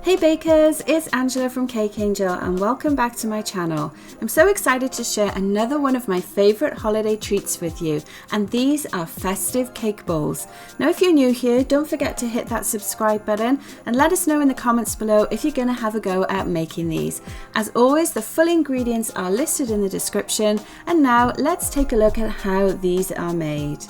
Hey bakers, it's Angela from Cake Angel and welcome back to my channel. I'm so excited to share another one of my favorite holiday treats with you, and these are festive cake bowls. Now if you're new here, don't forget to hit that subscribe button and let us know in the comments below if you're going to have a go at making these. As always, the full ingredients are listed in the description, and now let's take a look at how these are made.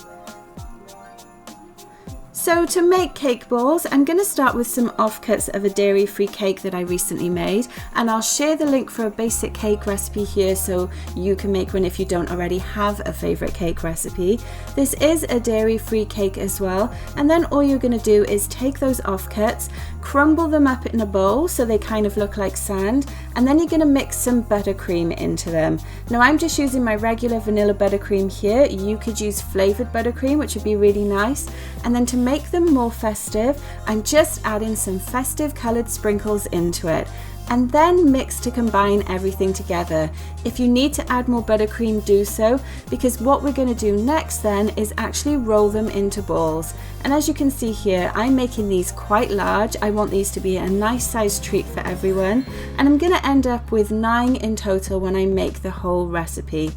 So to make cake balls, I'm going to start with some offcuts of a dairy-free cake that I recently made, and I'll share the link for a basic cake recipe here so you can make one if you don't already have a favorite cake recipe. This is a dairy-free cake as well, and then all you're going to do is take those offcuts, crumble them up in a bowl so they kind of look like sand, and then you're going to mix some buttercream into them. Now I'm just using my regular vanilla buttercream here. You could use flavoured buttercream, which would be really nice. And then to make them more festive, I'm just adding some festive coloured sprinkles into it, and then mix to combine everything together. If you need to add more buttercream, do so, because what we're going to do next then is actually roll them into balls. And as you can see here, I'm making these quite large. I want these to be a nice sized treat for everyone, and I'm going to end up with 9 in total when I make the whole recipe.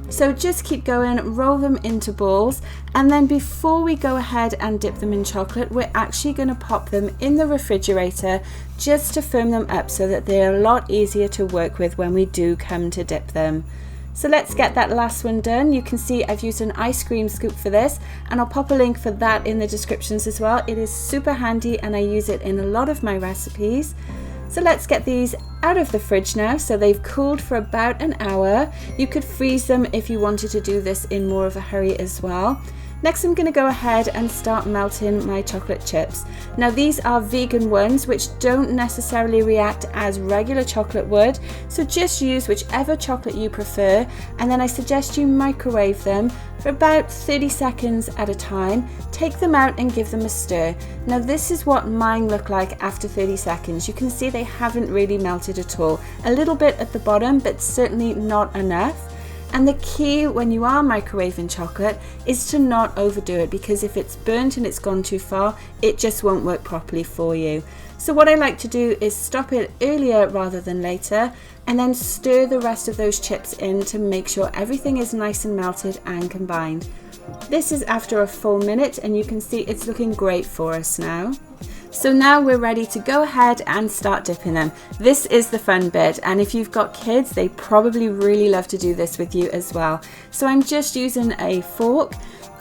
So just keep going, roll them into balls, and then before we go ahead and dip them in chocolate, we're actually going to pop them in the refrigerator just to firm them up so that they're a lot easier to work with when we do come to dip them. So let's get that last one done. You can see I've used an ice cream scoop for this, and I'll pop a link for that in the descriptions as well. It is super handy and I use it in a lot of my recipes. So let's get these out of the fridge now. So they've cooled for about an hour. You could freeze them if you wanted to do this in more of a hurry as well. Next I'm going to go ahead and start melting my chocolate chips. Now these are vegan ones which don't necessarily react as regular chocolate would, so just use whichever chocolate you prefer, and then I suggest you microwave them for about 30 seconds at a time. Take them out and give them a stir. Now this is what mine look like after 30 seconds. You can see they haven't really melted at all. A little bit at the bottom, but certainly not enough. And the key when you are microwaving chocolate is to not overdo it, because if it's burnt and it's gone too far, it just won't work properly for you. So what I like to do is stop it earlier rather than later, and then stir the rest of those chips in to make sure everything is nice and melted and combined. This is after a full minute, and you can see it's looking great for us now. So now we're ready to go ahead and start dipping them. This is the fun bit, and if you've got kids, they probably really love to do this with you as well. So I'm just using a fork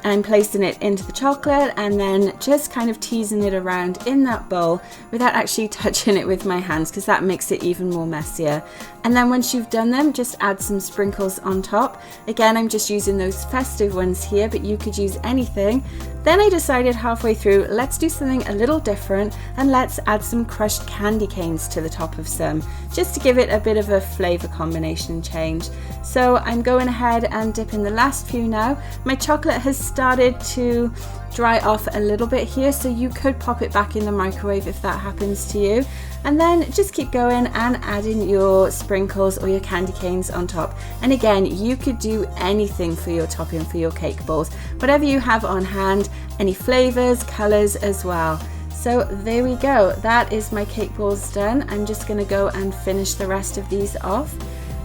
and placing it into the chocolate, and then just kind of teasing it around in that bowl without actually touching it with my hands, because that makes it even more messier. And then once you've done them, just add some sprinkles on top. Again, I'm just using those festive ones here, but you could use anything. Then I decided halfway through, let's do something a little different, and let's add some crushed candy canes to the top of some, just to give it a bit of a flavour combination change. So I'm going ahead and dipping the last few now. My chocolate has started to dry off a little bit here, so you could pop it back in the microwave if that happens to you, and then just keep going and adding your sprinkles or your candy canes on top. And again, you could do anything for your topping for your cake balls, whatever you have on hand, any flavors, colors as well. So there we go, that is my cake balls done. I'm just going to go and finish the rest of these off,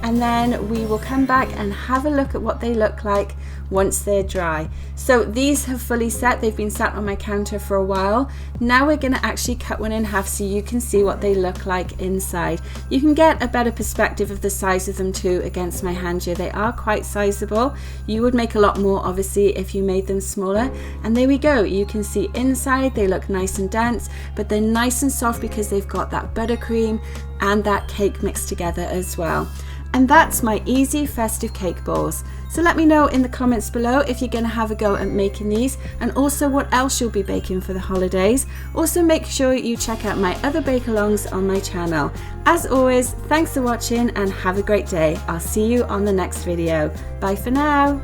and then we will come back and have a look at what they look like once they're dry. So these have fully set, they've been sat on my counter for a while. Now we're going to actually cut one in half so you can see what they look like inside. You can get a better perspective of the size of them too against my hand here. They are quite sizable. You would make a lot more obviously if you made them smaller. And there we go, you can see inside they look nice and dense, but they're nice and soft because they've got that buttercream and that cake mixed together as well. And that's my easy festive cake balls. So let me know in the comments below if you're going to have a go at making these, and also what else you'll be baking for the holidays. Also make sure you check out my other bake-alongs on my channel. As always, thanks for watching and have a great day. I'll see you on the next video. Bye for now.